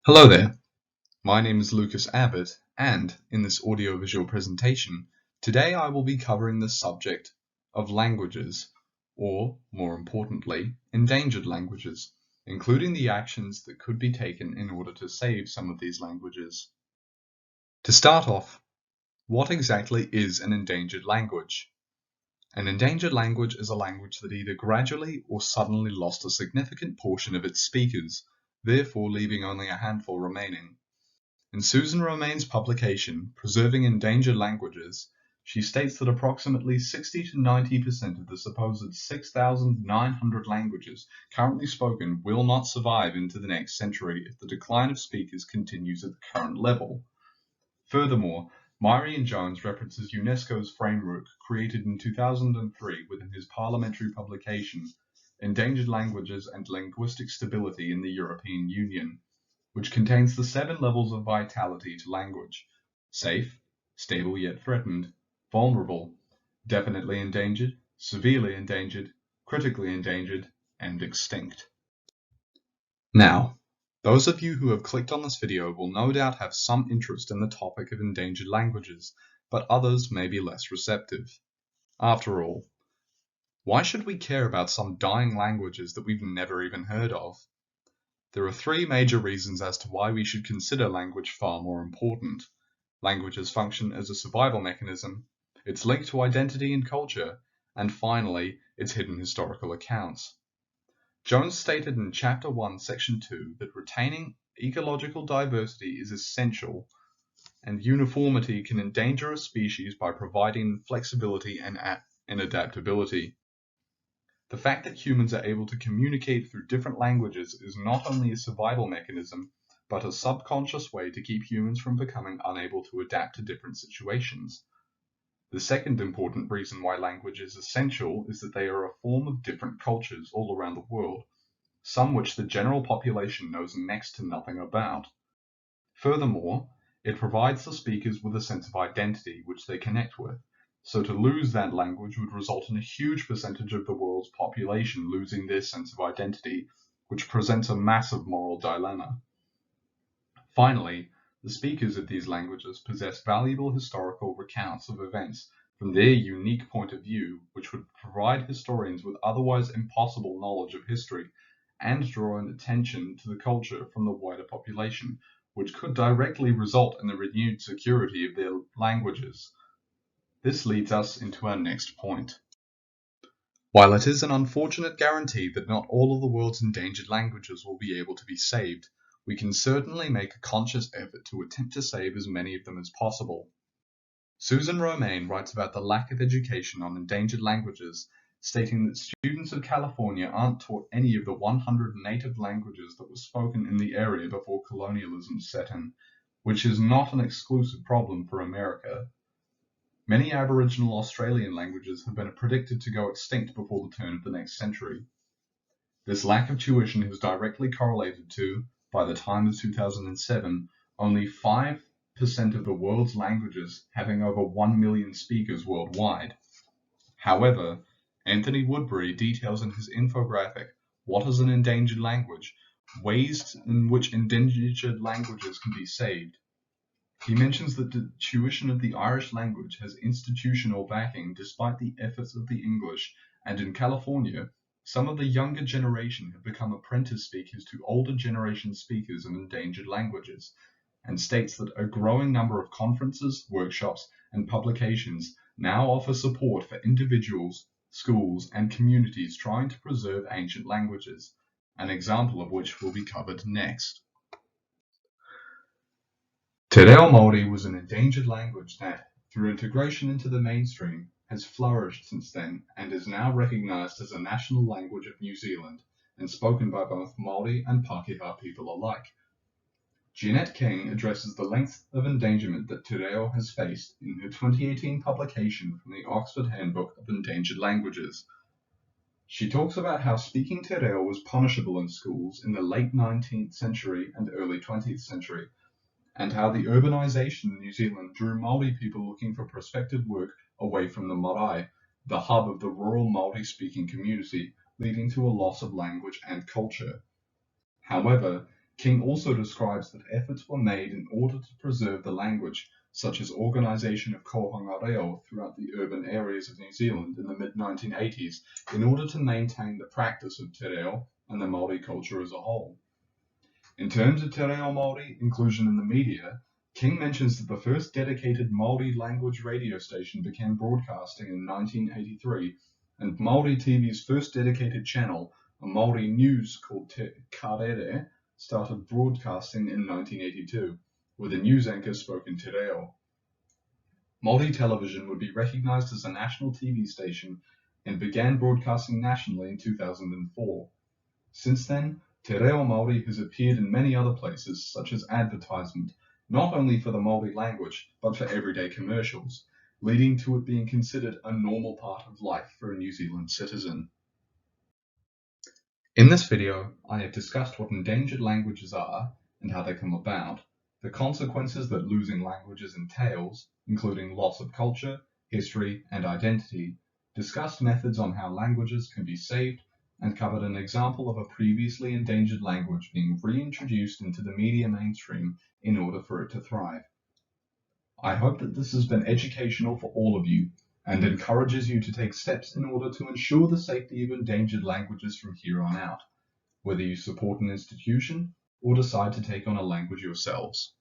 Hello there, my name is Lucas Abbott, and in this audiovisual presentation, today I will be covering the subject of languages, or more importantly, endangered languages, including the actions that could be taken in order to save some of these languages. To start off, what exactly is an endangered language? An endangered language is a language that either gradually or suddenly lost a significant portion of its speakers, therefore leaving only a handful remaining. In Susan Romaine's publication, Preserving Endangered Languages, she states that approximately 60 to 90% of the supposed 6,900 languages currently spoken will not survive into the next century if the decline of speakers continues at the current level. Furthermore, Myrie and Jones references UNESCO's framework created in 2003 within his parliamentary publication, Endangered Languages and Linguistic Stability in the European Union, which contains the 7 levels of vitality to language: safe, stable yet threatened, vulnerable, definitely endangered, severely endangered, critically endangered, and extinct. Now, those of you who have clicked on this video will no doubt have some interest in the topic of endangered languages, but others may be less receptive. After all, why should we care about some dying languages that we've never even heard of? There are 3 major reasons as to why we should consider language far more important. Languages function as a survival mechanism, its link to identity and culture, and finally, its hidden historical accounts. Jones stated in Chapter 1, Section 2 that retaining ecological diversity is essential, and uniformity can endanger a species by providing flexibility and adaptability. The fact that humans are able to communicate through different languages is not only a survival mechanism, but a subconscious way to keep humans from becoming unable to adapt to different situations. The second important reason why language is essential is that they are a form of different cultures all around the world, some which the general population knows next to nothing about. Furthermore, it provides the speakers with a sense of identity which they connect with, so to lose that language would result in a huge percentage of the world's population losing their sense of identity, which presents a massive moral dilemma. Finally, the speakers of these languages possess valuable historical recounts of events from their unique point of view, which would provide historians with otherwise impossible knowledge of history and draw an attention to the culture from the wider population, which could directly result in the renewed security of their languages. This leads us into our next point. While it is an unfortunate guarantee that not all of the world's endangered languages will be able to be saved, we can certainly make a conscious effort to attempt to save as many of them as possible. Susan Romaine writes about the lack of education on endangered languages, stating that students of California aren't taught any of the 100 native languages that were spoken in the area before colonialism set in, which is not an exclusive problem for America. Many Aboriginal Australian languages have been predicted to go extinct before the turn of the next century. This lack of tuition is directly correlated to, by the time of 2007, only 5% of the world's languages having over 1 million speakers worldwide. However, Anthony Woodbury details in his infographic, What is an Endangered Language?, ways in which endangered languages can be saved. He mentions that the tuition of the Irish language has institutional backing despite the efforts of the English, and in California, some of the younger generation have become apprentice speakers to older generation speakers of endangered languages, and states that a growing number of conferences, workshops, and publications now offer support for individuals, schools, and communities trying to preserve ancient languages, an example of which will be covered next. Te Reo Māori was an endangered language that, through integration into the mainstream, has flourished since then and is now recognised as a national language of New Zealand and spoken by both Māori and Pākehā people alike. Jeanette King addresses the length of endangerment that Te Reo has faced in her 2018 publication from the Oxford Handbook of Endangered Languages. She talks about how speaking Te Reo was punishable in schools in the late 19th century and early 20th century, and how the urbanisation in New Zealand drew Māori people looking for prospective work away from the marae, the hub of the rural Māori-speaking community, leading to a loss of language and culture. However, King also describes that efforts were made in order to preserve the language, such as organisation of kohanga reo throughout the urban areas of New Zealand in the mid-1980s, in order to maintain the practice of te reo and the Māori culture as a whole. In terms of te reo Māori inclusion in the media, King mentions that the first dedicated Māori language radio station began broadcasting in 1983, and Māori TV's first dedicated channel, a Māori news called Te Karere, started broadcasting in 1982, where the news anchor spoke in te reo. Māori television would be recognised as a national TV station and began broadcasting nationally in 2004. Since then, te reo Māori has appeared in many other places, such as advertisement, not only for the Māori language, but for everyday commercials, leading to it being considered a normal part of life for a New Zealand citizen. In this video, I have discussed what endangered languages are and how they come about, the consequences that losing languages entails, including loss of culture, history, and identity, discussed methods on how languages can be saved, and covered an example of a previously endangered language being reintroduced into the media mainstream in order for it to thrive. I hope that this has been educational for all of you and encourages you to take steps in order to ensure the safety of endangered languages from here on out, whether you support an institution or decide to take on a language yourselves.